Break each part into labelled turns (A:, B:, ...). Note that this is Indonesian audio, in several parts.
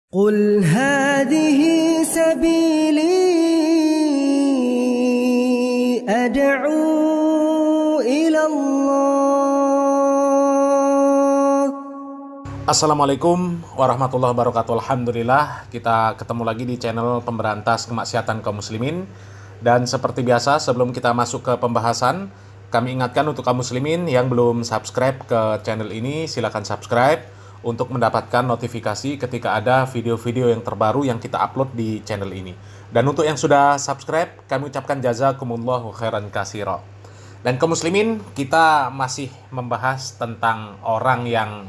A: قل هذه سبيلي أدعو إلى الله.
B: Assalamualaikum warahmatullahi wabarakatuh. Alhamdulillah, kita ketemu lagi di channel pemberantas kemaksiatan kaum muslimin. Dan seperti biasa, sebelum kita masuk ke pembahasan, kami ingatkan untuk kaum muslimin yang belum subscribe ke channel ini, silakan subscribe untuk mendapatkan notifikasi ketika ada video-video yang terbaru yang kita upload di channel ini. Dan untuk yang sudah subscribe, kami ucapkan jazakumullahu khairan katsira. Dan kaum muslimin, kita masih membahas tentang orang yang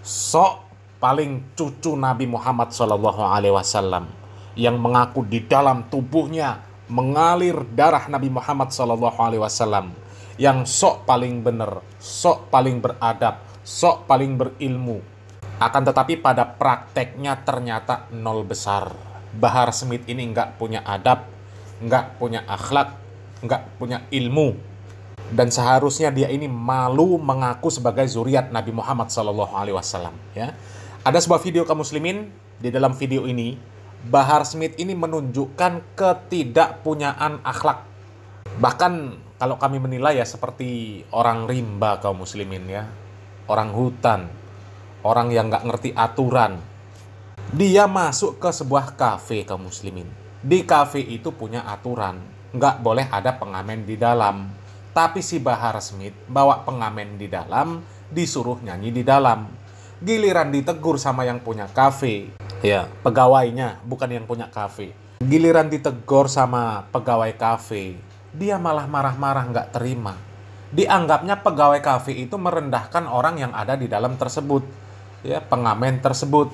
B: sok paling cucu Nabi Muhammad SAW, yang mengaku di dalam tubuhnya mengalir darah Nabi Muhammad SAW, yang sok paling benar, sok paling beradab, sok paling berilmu. Akan tetapi pada prakteknya ternyata nol besar. Bahar Smith ini nggak punya adab, nggak punya akhlak, nggak punya ilmu. Dan seharusnya dia ini malu mengaku sebagai zuriat Nabi Muhammad SAW. Ya. Ada sebuah video kaum muslimin. Di dalam video ini, Bahar Smith ini menunjukkan ketidakpunyaan akhlak. Bahkan kalau kami menilai ya seperti orang rimba kaum muslimin ya. Orang hutan, orang yang nggak ngerti aturan. Dia masuk ke sebuah kafe kaum muslimin. Di kafe itu punya aturan, nggak boleh ada pengamen di dalam. Tapi si Bahar Smith bawa pengamen di dalam, disuruh nyanyi di dalam. Giliran ditegur sama yang punya kafe, ya pegawainya, bukan yang punya kafe. Giliran ditegur sama pegawai kafe, dia malah marah-marah nggak terima. Dianggapnya pegawai kafe itu merendahkan orang yang ada di dalam tersebut, ya pengamen tersebut.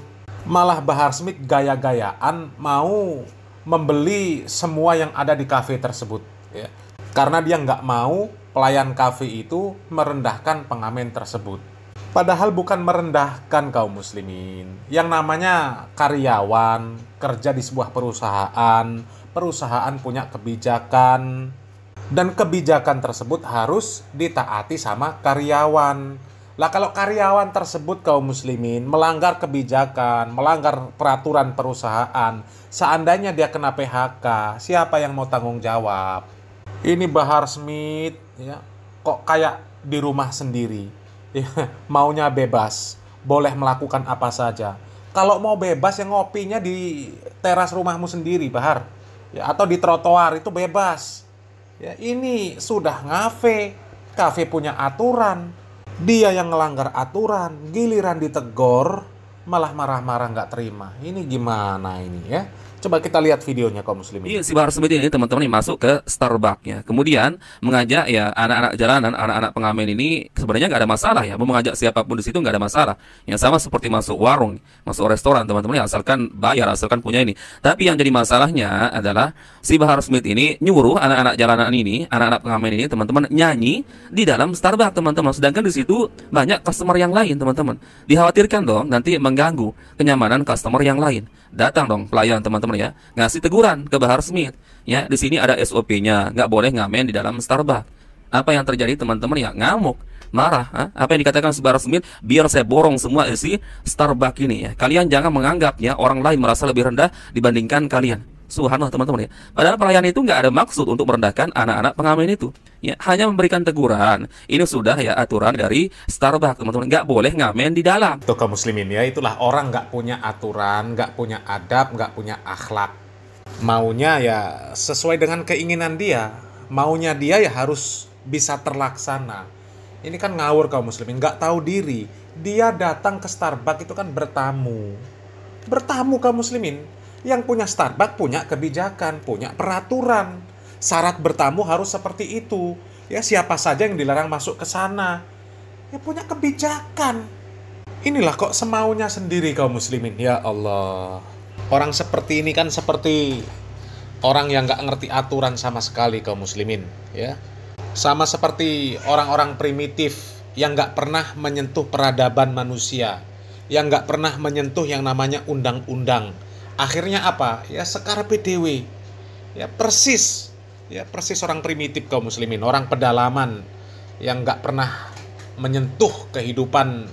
B: Malah Bahar Smith gaya-gayaan mau membeli semua yang ada di kafe tersebut, ya. Karena dia nggak mau pelayan kafe itu merendahkan pengamen tersebut. Padahal bukan merendahkan kaum muslimin. Yang namanya karyawan kerja di sebuah perusahaan punya kebijakan. Dan kebijakan tersebut harus ditaati sama karyawan. Lah kalau karyawan tersebut kaum muslimin melanggar kebijakan, melanggar peraturan perusahaan, seandainya dia kena PHK, siapa yang mau tanggung jawab? Ini Bahar Smith ya, kok kayak di rumah sendiri. Ya, maunya bebas, boleh melakukan apa saja. Kalau mau bebas ya ngopinya di teras rumahmu sendiri, Bahar. Ya, atau di trotoar itu bebas. Ya, ini sudah kafe punya aturan. Dia yang ngelanggar aturan, giliran ditegur, malah marah-marah nggak terima. Ini gimana ini ya? Coba kita lihat videonya kaum muslimin.
C: Iya, si Bahar Smith ini teman-teman yang masuk ke Starbucks-nya. Kemudian mengajak ya anak-anak jalanan, anak-anak pengamen ini sebenarnya nggak ada masalah ya. Mau mengajak siapapun di situ nggak ada masalah. Yang sama seperti masuk warung, masuk restoran teman-teman ya, asalkan bayar, asalkan punya ini. Tapi yang jadi masalahnya adalah si Bahar Smith ini nyuruh anak-anak jalanan ini, anak-anak pengamen ini teman-teman nyanyi di dalam Starbucks teman-teman. Sedangkan di situ banyak customer yang lain teman-teman. Dikhawatirkan dong nanti mengganggu kenyamanan customer yang lain. Datang dong pelayan teman-teman ya, ngasih teguran ke Bahar Smith. Ya, di sini ada SOP-nya, nggak boleh ngamen di dalam Starbucks. Apa yang terjadi teman-teman ya? Ngamuk, marah. Apa yang dikatakan Bahar Smith? Biar saya borong semua isi Starbucks ini ya. Kalian jangan menganggapnya orang lain merasa lebih rendah dibandingkan kalian. Subhanallah teman-teman ya. Padahal pelayan itu nggak ada maksud untuk merendahkan anak-anak pengamen itu. Ya, hanya memberikan teguran. Ini sudah ya aturan dari Starbucks teman-teman. Nggak boleh ngamen di dalam.
B: Tuh kaum muslimin ya, itulah orang nggak punya aturan, nggak punya adab, nggak punya akhlak. Maunya ya sesuai dengan keinginan dia. Maunya dia ya harus bisa terlaksana. Ini kan ngawur kaum muslimin, nggak tahu diri. Dia datang ke Starbucks itu kan bertamu. Bertamu kaum muslimin. Yang punya Starbucks punya kebijakan, punya peraturan. Syarat bertamu harus seperti itu. Ya siapa saja yang dilarang masuk ke sana. Ya punya kebijakan. Inilah kok semaunya sendiri kaum muslimin. Ya Allah. Orang seperti ini kan seperti orang yang nggak ngerti aturan sama sekali kaum muslimin. Ya. Sama seperti orang-orang primitif yang nggak pernah menyentuh peradaban manusia. Yang nggak pernah menyentuh yang namanya undang-undang. Akhirnya apa? Ya sekarpe dewe. Ya persis orang primitif kaum muslimin, orang pedalaman yang nggak pernah menyentuh kehidupan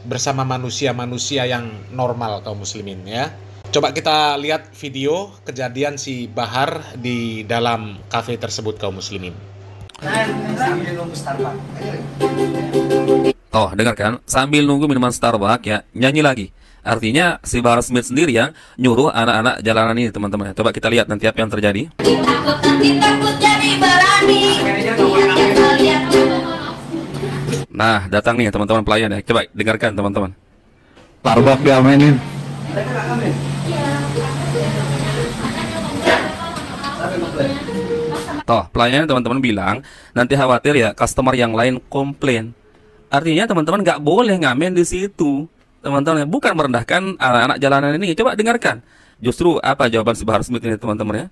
B: bersama manusia-manusia yang normal kaum muslimin ya. Coba kita lihat video kejadian si Bahar di dalam kafe tersebut kaum muslimin.
C: Oh, dengarkan, sambil nunggu minuman Starbucks ya, nyanyi lagi. Artinya si Bahar Smith sendiri yang nyuruh anak-anak jalanan ini, teman-teman. Coba kita lihat nanti apa yang terjadi. Nah, datang nih teman-teman pelayan ya. Coba dengarkan teman-teman.
D: Starbucks diamainin.
C: Toh, pelayan teman-teman bilang nanti khawatir ya customer yang lain komplain. Artinya teman-teman nggak boleh ngamen di situ. Teman-teman bukan merendahkan anak-anak jalanan ini. Coba dengarkan. Justru apa jawaban si Bahar Smith ini teman-teman ya?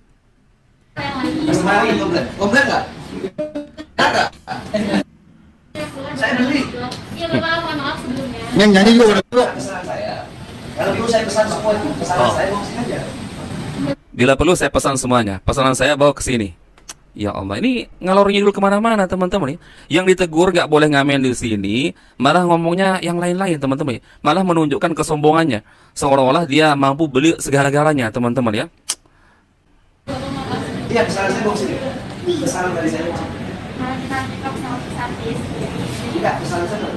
D: Komplain nggak? Kagak. Saya beli.
E: Iya, Bapak, mohon maaf sebelumnya.
D: Yang nyanyi juga udah tua.
F: Pesanan saya. Kalau perlu saya pesan semua itu pesanan saya mau sini aja.
C: Bila perlu saya pesan semuanya. Pesanan saya bawa ke sini. Ya Allah, ini ngalor ngidul kemana-mana teman-teman ya. Yang ditegur gak boleh ngamen di sini, malah ngomongnya yang lain-lain teman-teman ya. Malah menunjukkan kesombongannya, seolah-olah dia mampu beli segala-galanya teman-teman ya.
F: Iya pesanan saya mau sini. Pesanan dari saya. Enggak pesanan saya.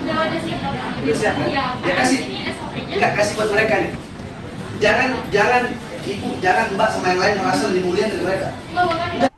E: Udah ada sih, Bapak.
F: Udah siap kan?
E: Iya,
F: Ya kasih.
E: ini SOP-nya.
F: Enggak kasih buat mereka nih. Jangan ibu, jangan mbak sama yang lain merasa lebih mulia dari mereka.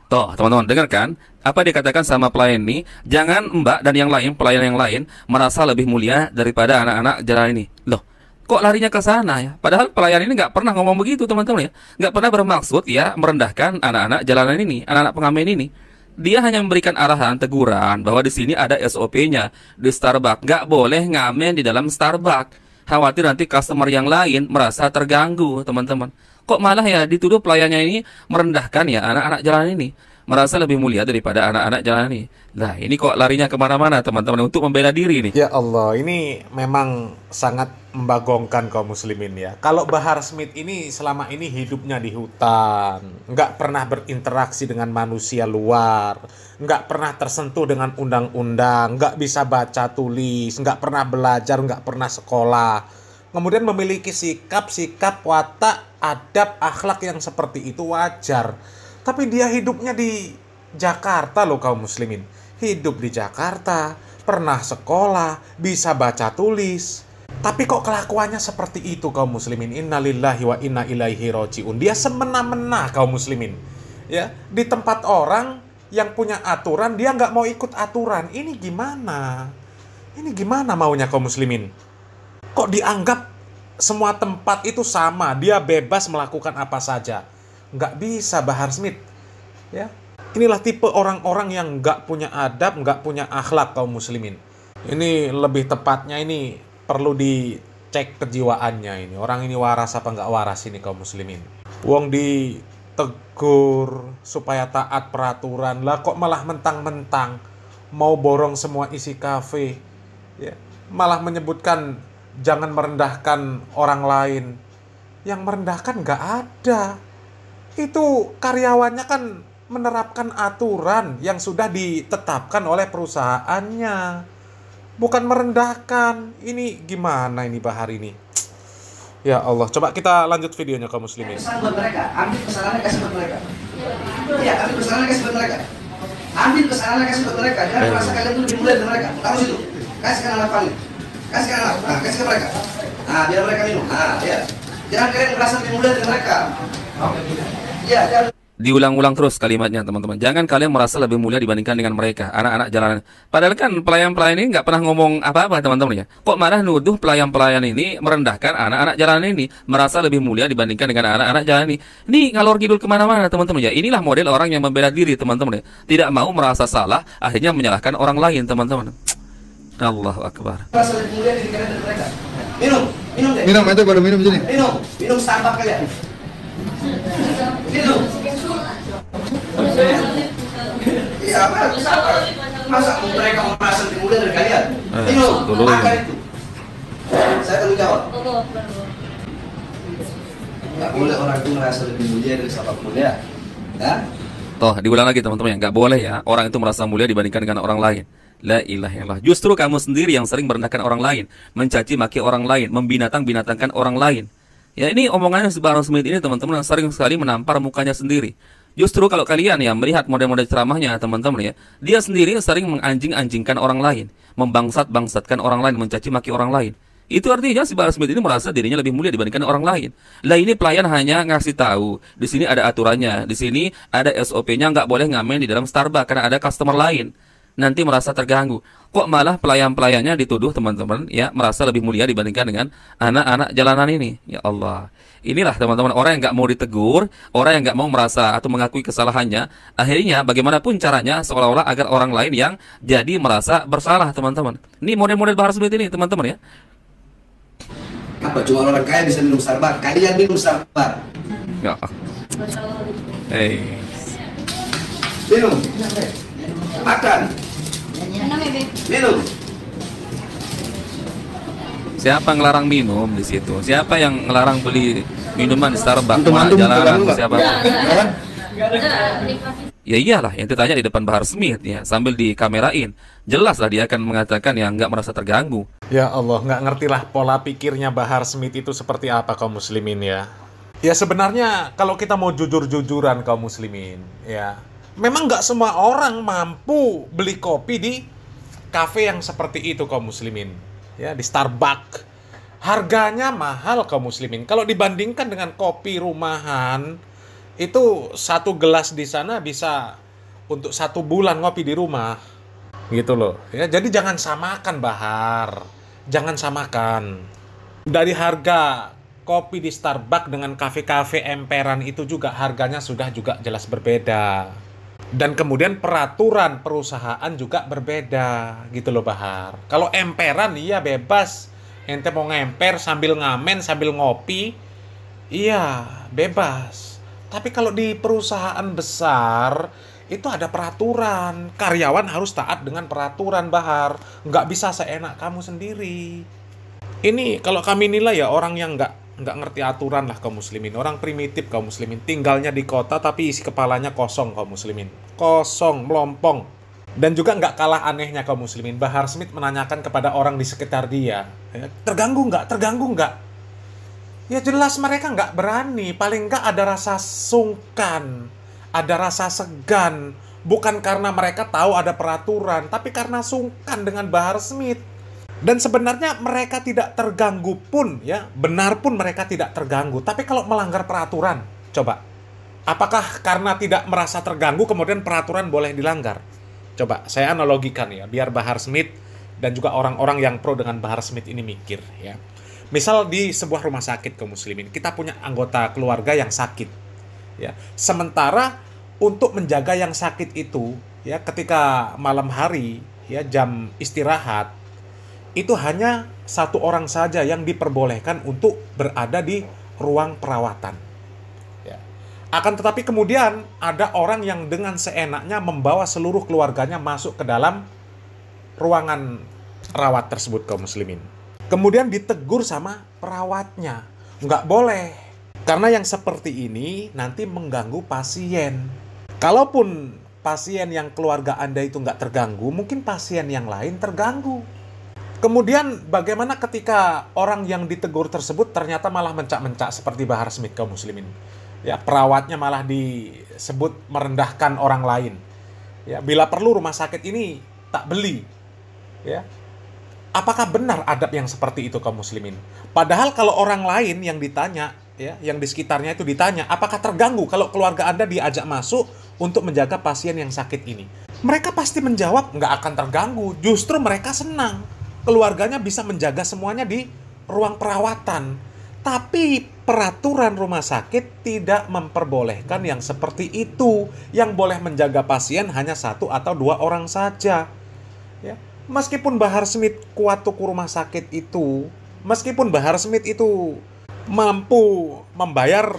C: Toh, teman-teman dengarkan apa dikatakan sama pelayan ini. Jangan mbak dan yang lain, pelayan yang lain merasa lebih mulia daripada anak-anak jalan ini. Loh, kok larinya ke sana ya? Padahal pelayan ini nggak pernah ngomong begitu teman-teman ya. Nggak pernah bermaksud ya merendahkan anak-anak jalanan ini, anak-anak pengamen ini. Dia hanya memberikan arahan, teguran bahwa di sini ada SOP-nya di Starbucks. Nggak boleh ngamen di dalam Starbucks. Khawatir nanti customer yang lain merasa terganggu, teman-teman. Kok malah ya dituduh pelayannya ini merendahkan ya anak-anak jalan ini, merasa lebih mulia daripada anak-anak jalan ini. Nah, ini kok larinya kemana-mana, teman-teman, untuk membela diri nih.
B: Ya Allah, ini memang sangat membagongkan kaum muslimin ya. Kalau Bahar Smith ini selama ini hidupnya di hutan, nggak pernah berinteraksi dengan manusia luar, nggak pernah tersentuh dengan undang-undang, nggak bisa baca tulis, nggak pernah belajar, nggak pernah sekolah. Kemudian memiliki sikap, watak, adab, akhlak yang seperti itu wajar. Tapi dia hidupnya di Jakarta loh kaum muslimin. Hidup di Jakarta, pernah sekolah, bisa baca tulis. Tapi kok kelakuannya seperti itu kaum muslimin. Innalillahi wa inna ilaihi roji'un. Dia semena-mena kaum muslimin. Ya, di tempat orang yang punya aturan, dia nggak mau ikut aturan. Ini gimana? Ini gimana maunya kaum muslimin? Kok dianggap semua tempat itu sama, dia bebas melakukan apa saja? Nggak bisa Bahar Smith. Ya, inilah tipe orang-orang yang nggak punya adab, nggak punya akhlak kaum muslimin. Ini lebih tepatnya ini perlu dicek kejiwaannya ini. Orang ini waras apa nggak waras ini kaum muslimin. Wong ditegur supaya taat peraturan, lah kok malah mentang-mentang mau borong semua isi kafe. Ya, malah menyebutkan jangan merendahkan orang lain. Yang merendahkan nggak ada. Itu karyawannya kan menerapkan aturan yang sudah ditetapkan oleh perusahaannya. Bukan merendahkan. Ini gimana ini Bahar ini? Ya Allah, coba kita lanjut videonya kaum muslimin.
F: Pesanan buat mereka, ambil pesanannya kasih buat mereka. Iya, ambil pesanannya kasih buat mereka. Ambil pesanannya kasih buat mereka. Jangan merasa kalian tuh lebih mulia dari mereka. Tahu situ. Kasihkan anak paling. Kasihkan anak, kasih ke mereka. Nah, biar mereka minum. Nah, ya. Jangan kalian merasa lebih mulia dari mereka. Ya, jangan.
C: Diulang-ulang terus kalimatnya teman-teman. Jangan kalian merasa lebih mulia dibandingkan dengan mereka, anak-anak jalanan. Padahal kan pelayan-pelayan ini nggak pernah ngomong apa-apa teman-teman ya. Kok malah nuduh pelayan-pelayan ini merendahkan anak-anak jalanan ini, merasa lebih mulia dibandingkan dengan anak-anak jalan ini. Ini ngalor ngidul kemana-mana teman-teman ya. Inilah model orang yang membela diri teman-teman ya. Tidak mau merasa salah, akhirnya menyalahkan orang lain teman-teman. Allahu Akbar.
F: Merasa lebih mulia dari kalian dari mereka. Minum deh.
D: Minum itu baru minum sini.
F: Minum Starbucks kalian. Minum. Iya, apa? Masa mereka merasa lebih mulia dari kalian? Minum.
C: dulu
F: Makan
C: ya.
F: itu. Saya tanggung jawab. Nggak boleh orang itu merasa lebih mulia dari siapapun ya. Ya?
C: Toh, diulang lagi teman-teman ya. Nggak boleh ya orang itu merasa mulia dibandingkan dengan orang lain. La ilaha illallah. Justru kamu sendiri yang sering merendahkan orang lain, mencaci maki orang lain, membinatang-binatangkan orang lain. Ya, ini omongannya si Bahar Smith ini teman-teman yang sering sekali menampar mukanya sendiri. Justru kalau kalian ya melihat model-model ceramahnya teman-teman ya, dia sendiri sering menganjing-anjingkan orang lain, membangsat-bangsatkan orang lain, mencaci maki orang lain. Itu artinya si Bahar Smith ini merasa dirinya lebih mulia dibandingkan orang lain. Lah ini pelayan hanya ngasih tahu, di sini ada aturannya, di sini ada SOP-nya, nggak boleh ngamen di dalam Starbucks karena ada customer lain. Nanti merasa terganggu. Kok malah pelayan-pelayannya dituduh teman-teman ya merasa lebih mulia dibandingkan dengan anak-anak jalanan ini. Ya Allah. Inilah teman-teman orang yang nggak mau ditegur, orang yang nggak mau merasa atau mengakui kesalahannya. Akhirnya bagaimanapun caranya seolah-olah agar orang lain yang jadi merasa bersalah teman-teman. Ini model-model Bahar Smith ini teman-teman ya.
F: Apa cuma orang kaya bisa minum Starbucks? Kalian minum Starbucks.
C: Ya.
F: Minum. Makan. Minum.
C: Siapa yang ngelarang minum di situ? Siapa yang ngelarang beli minuman di Starbucks?
D: Antum-antum
C: Jalanan
D: terganggu nggak?
C: siapa? Ya iyalah, yang ditanya di depan Bahar Smith ya, sambil dikamerain. Jelas lah dia akan mengatakan yang nggak merasa terganggu.
B: Ya Allah, nggak ngertilah pola pikirnya Bahar Smith itu seperti apa kaum muslimin ya. Ya sebenarnya kalau kita mau jujur-jujuran kaum muslimin ya, memang nggak semua orang mampu beli kopi di kafe yang seperti itu kaum muslimin. Ya, di Starbucks. Harganya mahal kaum muslimin. Kalau dibandingkan dengan kopi rumahan, itu satu gelas di sana bisa untuk 1 bulan ngopi di rumah. Gitu loh. Ya, jadi jangan samakan Bahar. Jangan samakan. Dari harga kopi di Starbucks dengan kafe-kafe emperan itu juga harganya sudah juga jelas berbeda. Dan kemudian peraturan perusahaan juga berbeda gitu loh Bahar. Kalau emperan iya bebas. Ente mau ngemper sambil ngamen, sambil ngopi, iya bebas. Tapi kalau di perusahaan besar itu ada peraturan. Karyawan harus taat dengan peraturan Bahar. Nggak bisa seenak kamu sendiri. Ini kalau kami nilai ya orang yang nggak ngerti aturan lah kaum muslimin. Orang primitif kaum muslimin. Tinggalnya di kota tapi isi kepalanya kosong kaum muslimin. Kosong, melompong. Dan juga nggak kalah anehnya kaum muslimin. Bahar Smith menanyakan kepada orang di sekitar dia. Ya, terganggu nggak? Terganggu nggak? Ya jelas mereka nggak berani. Paling nggak ada rasa sungkan. Ada rasa segan. Bukan karena mereka tahu ada peraturan. Tapi karena sungkan dengan Bahar Smith. Dan sebenarnya mereka tidak terganggu pun, ya benar pun mereka tidak terganggu. Tapi kalau melanggar peraturan, coba, apakah karena tidak merasa terganggu kemudian peraturan boleh dilanggar? Coba, saya analogikan ya, biar Bahar Smith dan juga orang-orang yang pro dengan Bahar Smith ini mikir ya. Misal di sebuah rumah sakit kaum muslimin, kita punya anggota keluarga yang sakit, ya. Sementara untuk menjaga yang sakit itu, ya ketika malam hari, ya jam istirahat. Itu hanya 1 orang saja yang diperbolehkan untuk berada di ruang perawatan. Ya. Akan tetapi kemudian ada orang yang dengan seenaknya membawa seluruh keluarganya masuk ke dalam ruangan rawat tersebut kaum muslimin. Kemudian ditegur sama perawatnya. Nggak boleh. Karena yang seperti ini nanti mengganggu pasien. Kalaupun pasien yang keluarga Anda itu nggak terganggu, mungkin pasien yang lain terganggu. Kemudian bagaimana ketika orang yang ditegur tersebut ternyata malah mencak-mencak seperti Bahar Smith kaum muslimin. Ya, perawatnya malah disebut merendahkan orang lain. Ya, bila perlu rumah sakit ini tak beli. Ya. Apakah benar adab yang seperti itu kaum muslimin? Padahal kalau orang lain yang ditanya, ya, yang di sekitarnya itu ditanya, apakah terganggu kalau keluarga Anda diajak masuk untuk menjaga pasien yang sakit ini? Mereka pasti menjawab nggak akan terganggu. Justru mereka senang. Keluarganya bisa menjaga semuanya di ruang perawatan. Tapi peraturan rumah sakit tidak memperbolehkan yang seperti itu. Yang boleh menjaga pasien hanya 1 atau 2 orang saja. Ya. Meskipun Bahar Smith kuat tuku rumah sakit itu, meskipun Bahar Smith itu mampu membayar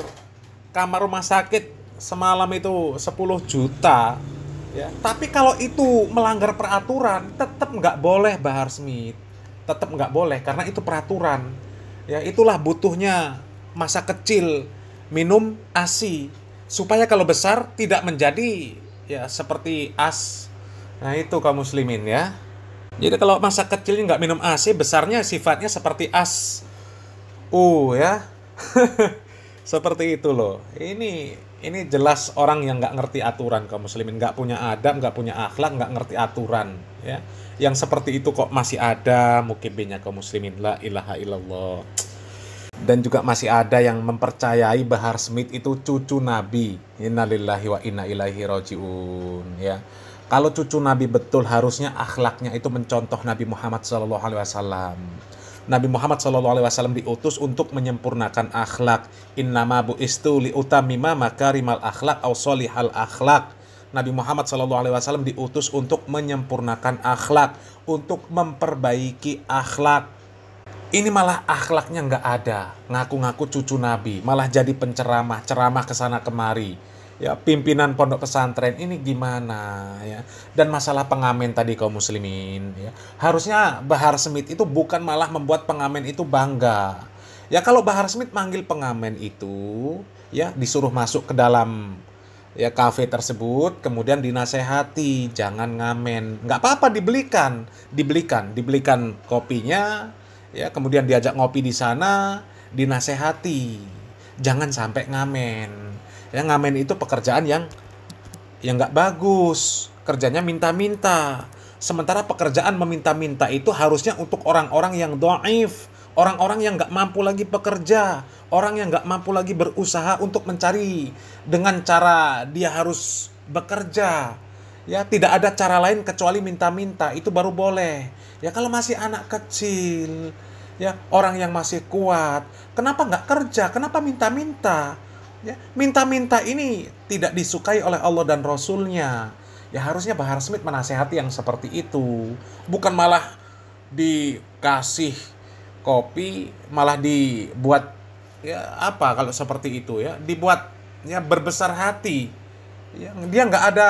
B: kamar rumah sakit semalam itu 10 juta, ya, tapi kalau itu melanggar peraturan, tetap nggak boleh Bahar Smith. Tetap nggak boleh, karena itu peraturan. Ya, itulah butuhnya masa kecil minum ASI. Supaya kalau besar tidak menjadi ya seperti as. Nah itu kaum muslimin ya. Jadi kalau masa kecilnya nggak minum ASI, besarnya sifatnya seperti as. Ya. Seperti itu loh. Ini jelas orang yang nggak ngerti aturan kaum muslimin, nggak punya adab, nggak punya akhlak, nggak ngerti aturan, ya. Yang seperti itu kok masih ada mukibinnya kaum muslimin. La ilaha illallah. Dan juga masih ada yang mempercayai Bahar Smith itu cucu Nabi. Innalillahi wa inna ilaihi rajiun, ya. Kalau cucu Nabi betul, harusnya akhlaknya itu mencontoh Nabi Muhammad SAW. Nabi Muhammad SAW diutus untuk menyempurnakan akhlak. Innama bu'istu liutamima makarimal akhlak aw solihal akhlak. Nabi Muhammad SAW diutus untuk menyempurnakan akhlak, untuk memperbaiki akhlak. Ini malah akhlaknya nggak ada, ngaku-ngaku cucu Nabi, malah jadi penceramah, ceramah kesana kemari. Ya, pimpinan pondok pesantren ini gimana, ya. Dan masalah pengamen tadi kaum muslimin, ya. Harusnya Bahar Smith itu bukan malah membuat pengamen itu bangga. Ya, kalau Bahar Smith manggil pengamen itu, ya, disuruh masuk ke dalam ya kafe tersebut, kemudian dinasehati jangan ngamen. Nggak apa-apa, dibelikan kopinya, ya, kemudian diajak ngopi di sana, dinasehati jangan sampai ngamen. Ya, ngamen itu pekerjaan yang nggak bagus, kerjanya minta-minta. Sementara pekerjaan meminta-minta itu harusnya untuk orang-orang yang dhaif, orang-orang yang nggak mampu lagi bekerja, orang yang nggak mampu lagi berusaha untuk mencari dengan cara dia harus bekerja. Ya, tidak ada cara lain kecuali minta-minta, itu baru boleh. Ya, kalau masih anak kecil, ya, orang yang masih kuat, kenapa nggak kerja? Kenapa minta-minta? Ya, minta-minta ini tidak disukai oleh Allah dan Rasulnya. Ya, harusnya Bahar Smith menasehati yang seperti itu, bukan malah dikasih kopi, malah dibuat ya apa kalau seperti itu, ya, dibuat ya berbesar hati. Ya, dia nggak ada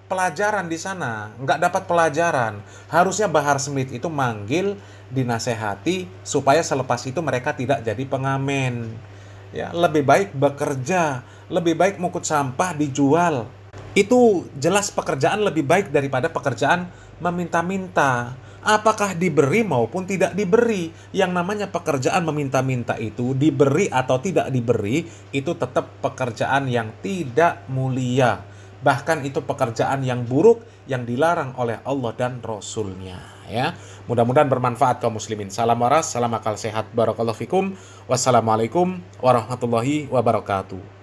B: pelajaran di sana, nggak dapat pelajaran. Harusnya Bahar Smith itu manggil, dinasehati supaya selepas itu mereka tidak jadi pengamen. Ya, lebih baik bekerja, lebih baik mengukut sampah dijual. Itu jelas pekerjaan lebih baik daripada pekerjaan meminta-minta. Apakah diberi maupun tidak diberi, yang namanya pekerjaan meminta-minta itu, diberi atau tidak diberi, itu tetap pekerjaan yang tidak mulia. Bahkan itu pekerjaan yang buruk, yang dilarang oleh Allah dan Rasulnya, ya. Mudah-mudahan bermanfaat kaum muslimin. Salam waras, salam akal sehat. Barakallahu fikum. Wassalamualaikum warahmatullahi wabarakatuh.